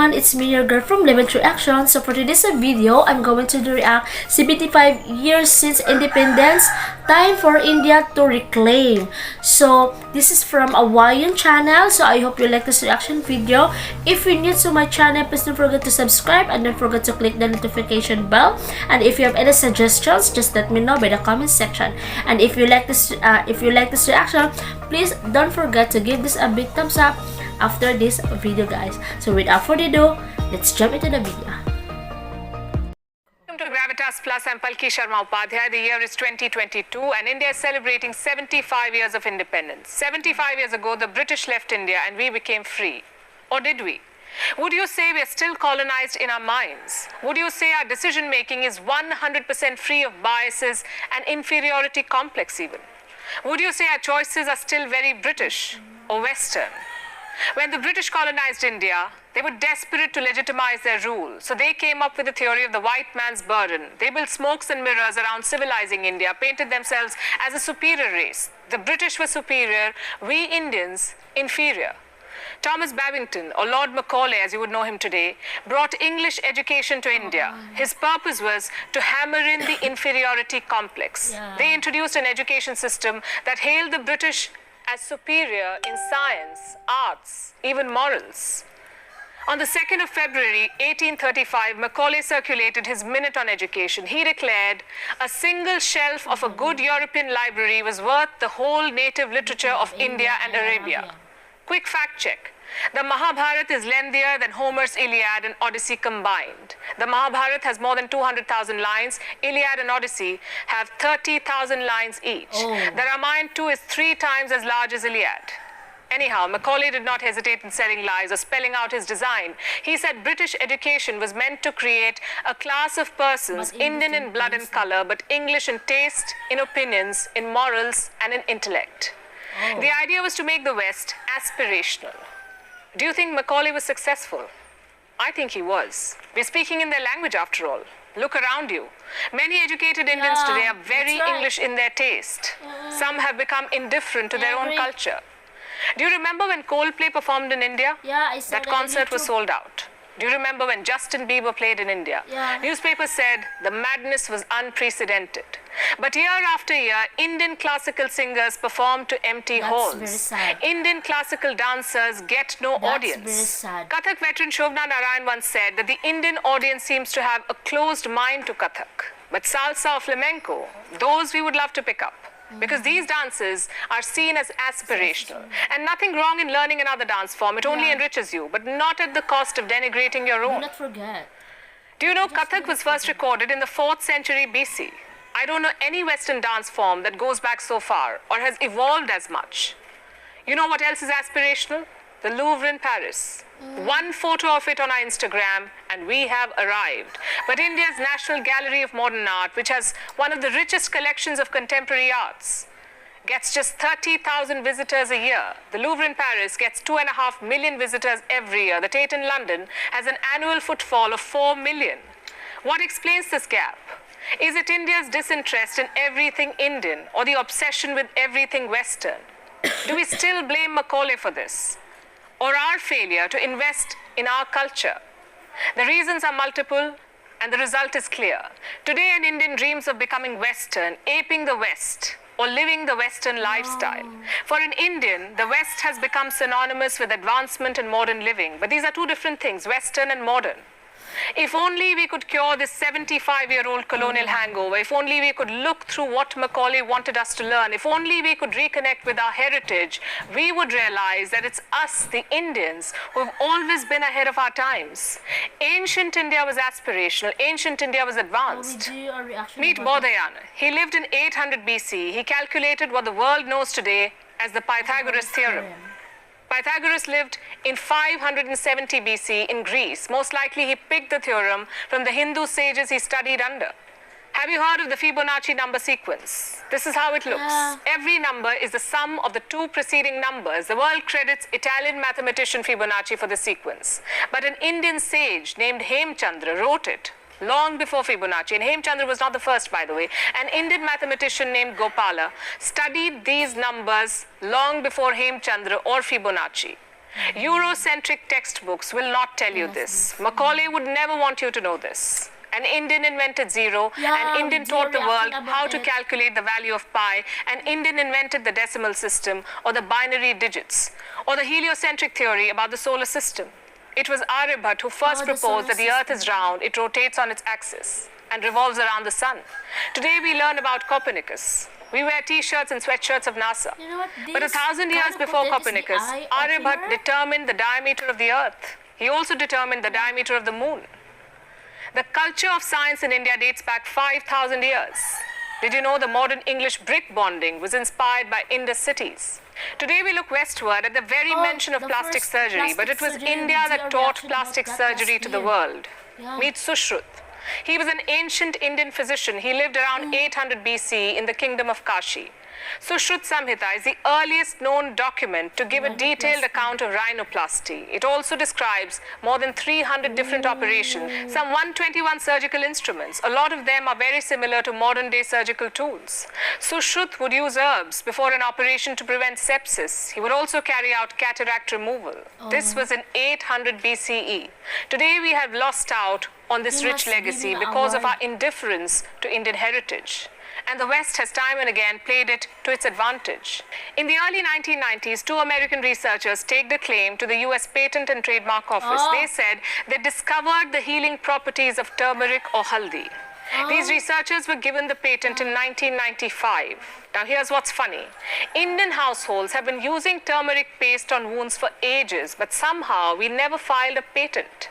everyone, it's me, your girl from Lemon Reaction. So for today's video, I'm going to react 75 years since independence, time for India to reclaim. So this is from a wion channel, so I hope you like this reaction video. If you're new to my channel, please don't forget to subscribe and don't forget to click the notification bell. And if you have any suggestions, just let me know by the comment section. And if you like this reaction, please don't forget to give this a big thumbs up after this video, guys. So without further ado, let's jump into the video. Welcome to Gravitas Plus. I'm Palki Sharma Upadhyay. The year is 2022 and India is celebrating 75 years of independence. 75 years ago, the British left India and we became free. Or did we? Would you say we are still colonized in our minds? Would you say our decision making is 100% free of biases and inferiority complex even? Would you say our choices are still very British or Western? When the British colonized India, they were desperate to legitimize their rule. So they came up with the theory of the white man's burden. They built smokes and mirrors around civilizing India, painted themselves as a superior race. The British were superior, we Indians inferior. Thomas Babington, or Lord Macaulay as you would know him today, brought English education to India. His purpose was to hammer in the inferiority complex. They introduced an education system that hailed the British as superior in science, arts, even morals. On the 2nd of February 1835, Macaulay circulated his Minute on Education. He declared, a single shelf of a good European library was worth the whole native literature of India and Arabia. Quick fact check. The Mahabharata is lengthier than Homer's Iliad and Odyssey combined. The Mahabharata has more than 200,000 lines. Iliad and Odyssey have 30,000 lines each. The Ramayana too is 3 times as large as Iliad. Anyhow, Macaulay did not hesitate in telling lies or spelling out his design. He said British education was meant to create a class of persons, Indian in blood and color, but English in taste, in opinions, in morals, and in intellect. The idea was to make the West aspirational. Do you think Macaulay was successful? I think he was. We're speaking in their language after all. Look around you. Many educated Indians today are very English in their taste. Some have become indifferent to their own culture. Do you remember when Coldplay performed in India? I saw that concert was sold out. Do you remember when Justin Bieber played in India? Newspapers said the madness was unprecedented. But year after year, Indian classical singers perform to empty halls. Very sad. Indian classical dancers get no audience. Very sad. Kathak veteran Shobna Narayan once said that the Indian audience seems to have a closed mind to Kathak. But salsa or flamenco, those we would love to pick up. Because these dances are seen as aspirational. And nothing wrong in learning another dance form. It only enriches you, but not at the cost of denigrating your own. Do not forget. Do you know Kathak was first recorded in the 4th century BC? I don't know any Western dance form that goes back so far or has evolved as much. You know what else is aspirational? The Louvre in Paris. One photo of it on our Instagram and we have arrived. But India's National Gallery of Modern Art, which has one of the richest collections of contemporary arts, gets just 30,000 visitors a year. The Louvre in Paris gets 2.5 million visitors every year. The Tate in London has an annual footfall of 4 million. What explains this gap? Is it India's disinterest in everything Indian or the obsession with everything Western? Do we still blame Macaulay for this? Or our failure to invest in our culture? The reasons are multiple and the result is clear. Today an Indian dreams of becoming Western, aping the West, or living the Western lifestyle. For an Indian, the West has become synonymous with advancement and modern living. But these are two different things, Western and modern. If only we could cure this 75-year-old colonial hangover, if only we could look through what Macaulay wanted us to learn, if only we could reconnect with our heritage, we would realize that it's us, the Indians, who have always been ahead of our times. Ancient India was aspirational. Ancient India was advanced. Meet Bodhayana. He lived in 800 BC. He calculated what the world knows today as the Pythagoras theorem. Pythagoras lived in 570 BC in Greece. Most likely he picked the theorem from the Hindu sages he studied under. Have you heard of the Fibonacci number sequence? This is how it looks. Every number is the sum of the 2 preceding numbers. The world credits Italian mathematician Fibonacci for the sequence. But an Indian sage named Hemchandra wrote it long before Fibonacci. And Hemchandra was not the first, by the way. An Indian mathematician named Gopala studied these numbers long before Hemchandra or Fibonacci. Eurocentric textbooks will not tell you this. Macaulay would never want you to know this. An Indian invented zero, an Indian taught the world how to calculate the value of pi, an Indian invented the decimal system or the binary digits, or the heliocentric theory about the solar system. It was Aryabhat who first proposed that the earth is round, it rotates on its axis and revolves around the sun. Today we learn about Copernicus. We wear t-shirts and sweatshirts of NASA. You know what? But 1,000 years before Copernicus, Aryabhat determined the diameter of the earth. He also determined the diameter of the moon. The culture of science in India dates back 5,000 years. Did you know the modern English brick bonding was inspired by Indus cities? Today we look westward at the very mention of plastic surgery, but it was India that taught plastic surgery to the world. Meet Sushruth. He was an ancient Indian physician. He lived around 800 BC in the kingdom of Kashi. Sushruth Samhita is the earliest known document to give a detailed account of rhinoplasty. It also describes more than 300 different operations, some 121 surgical instruments. A lot of them are very similar to modern-day surgical tools. Sushruth would use herbs before an operation to prevent sepsis. He would also carry out cataract removal. This was in 800 BCE. Today we have lost out on this rich legacy because of our indifference to Indian heritage. And the West has time and again played it to its advantage. In the early 1990s, two American researchers staked a claim to the US Patent and Trademark Office. They said they discovered the healing properties of turmeric or haldi. These researchers were given the patent in 1995. Now here's what's funny. Indian households have been using turmeric paste on wounds for ages, but somehow we never filed a patent.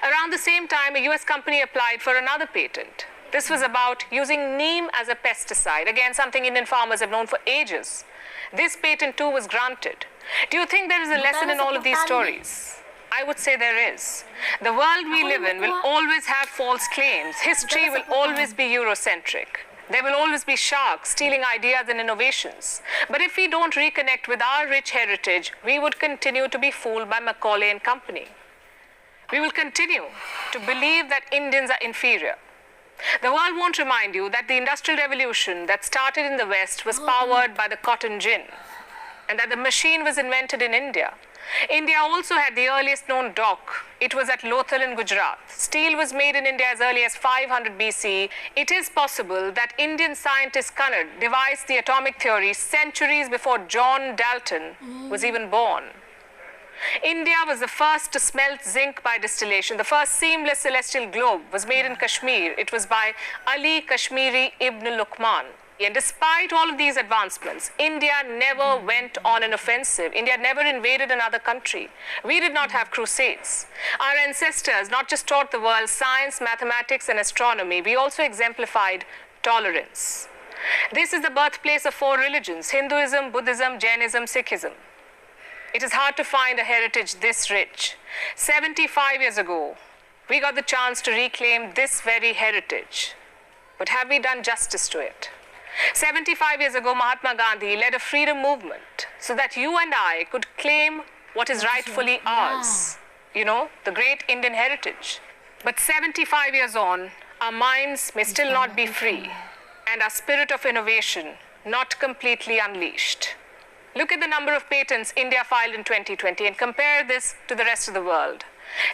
Around the same time, a US company applied for another patent. This was about using neem as a pesticide, again something Indian farmers have known for ages. This patent too was granted. Do you think there is a lesson in all of these stories? I would say there is. The world we live in will always have false claims. History will always be Eurocentric. There will always be sharks stealing ideas and innovations. But if we don't reconnect with our rich heritage, we would continue to be fooled by Macaulay and company. We will continue to believe that Indians are inferior. The world won't remind you that the Industrial Revolution that started in the West was powered by the cotton gin, and that the machine was invented in India. India also had the earliest known dock. It was at Lothal in Gujarat. Steel was made in India as early as 500 BC. It is possible that Indian scientist Cunard devised the atomic theory centuries before John Dalton was even born. India was the first to smelt zinc by distillation. The first seamless celestial globe was made in Kashmir. It was by Ali Kashmiri Ibn Luqman. And despite all of these advancements, India never went on an offensive. India never invaded another country. We did not have crusades. Our ancestors not just taught the world science, mathematics, and astronomy, we also exemplified tolerance. This is the birthplace of four religions: Hinduism, Buddhism, Jainism, Sikhism. It is hard to find a heritage this rich. 75 years ago, we got the chance to reclaim this very heritage. But have we done justice to it? 75 years ago, Mahatma Gandhi led a freedom movement so that you and I could claim what is rightfully ours. You know, the great Indian heritage. But 75 years on, our minds may still not be free, and our spirit of innovation not completely unleashed. Look at the number of patents India filed in 2020 and compare this to the rest of the world.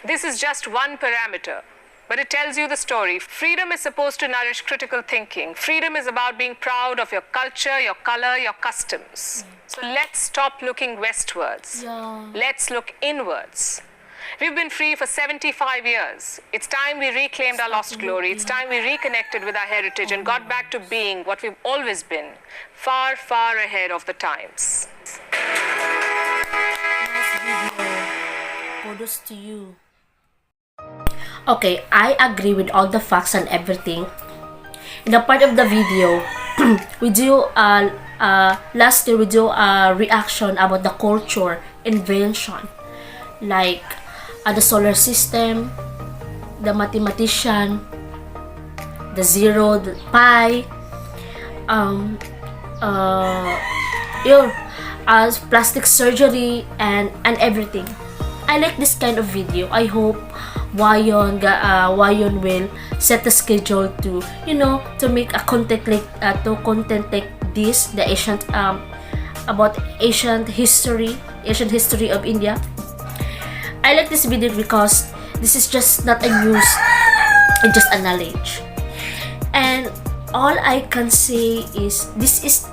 This is just one parameter, but it tells you the story. Freedom is supposed to nourish critical thinking. Freedom is about being proud of your culture, your color, your customs. So let's stop looking westwards. Let's look inwards. We've been free for 75 years. It's time we reclaimed our lost glory. It's time we reconnected with our heritage and got back to being what we've always been, far, far ahead of the times. Nice video. Kudos to you. Okay, I agree with all the facts and everything. In the part of the video, we do last year we do a reaction about the culture invention, like the solar system, the mathematician, the zero, the pi, as plastic surgery and everything. I like this kind of video. I hope wion will set the schedule to to make a content like this, the ancient about ancient history of India. I like this video because this is just not a news, it's just a knowledge. And all I can say is this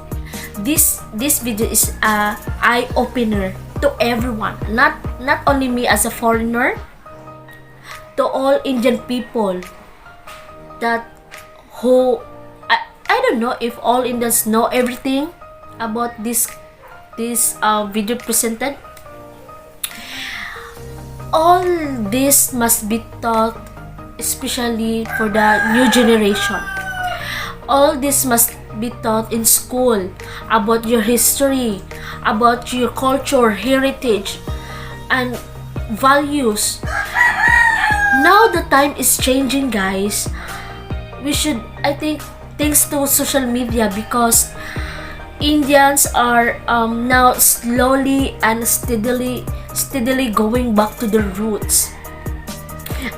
video is a eye opener to everyone, not only me as a foreigner, to all Indian people that who I don't know if all Indians know everything about this video presented. All this must be taught, especially for the new generation. All this must be taught in school about your history, about your culture, heritage, and values. Now the time is changing, guys. We should, I think, thanks to social media, because Indians are now slowly and steadily going back to their roots,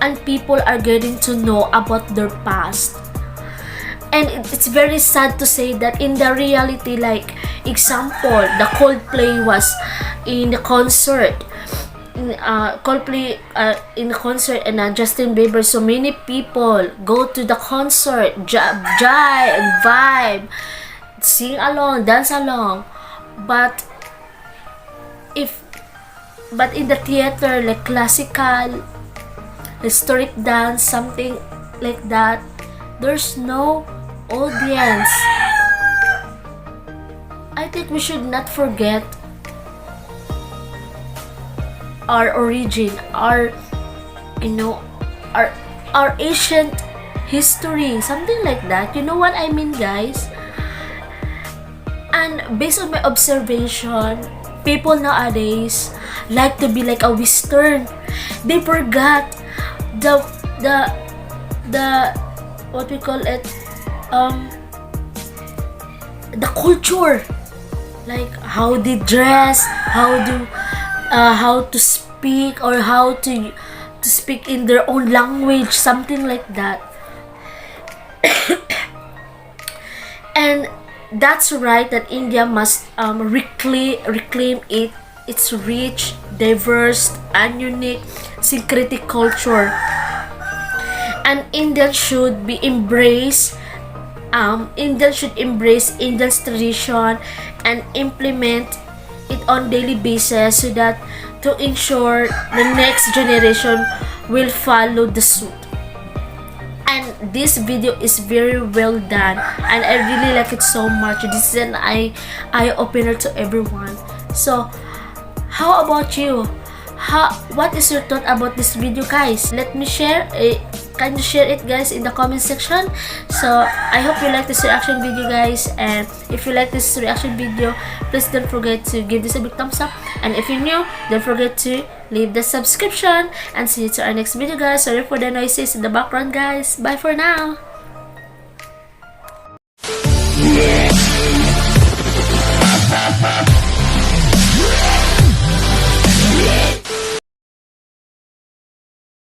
and people are getting to know about their past. And it's very sad to say that in the reality, like example, the Coldplay was in the concert, in the concert, and Justin Bieber. So many people go to the concert, jive and vibe, sing along, dance along. But in the theater, like classical, historic dance, something like that, there's no audience. I think we should not forget our origin, our ancient history, something like that. You know what I mean, guys? And based on my observation, people nowadays like to be like a Western. They forgot the what we call it, the culture, like how they dress, how to speak, or how to speak in their own language, something like that. And that's right, that India must reclaim its rich, diverse, and unique syncretic culture. And India should embrace Indian's tradition and implement it on daily basis, so that to ensure the next generation will follow the suit. And this video is very well done, and I really like it so much. This is an eye opener to everyone. So how about you? What is your thought about this video, guys? Let me share. Can you share it, guys, in the comment section? So I hope you like this reaction video, guys, and if you like this reaction video, please don't forget to give this a big thumbs up, and if you're new, don't forget to leave the subscription, and see you to our next video, guys. Sorry for the noises in the background, guys. Bye for now.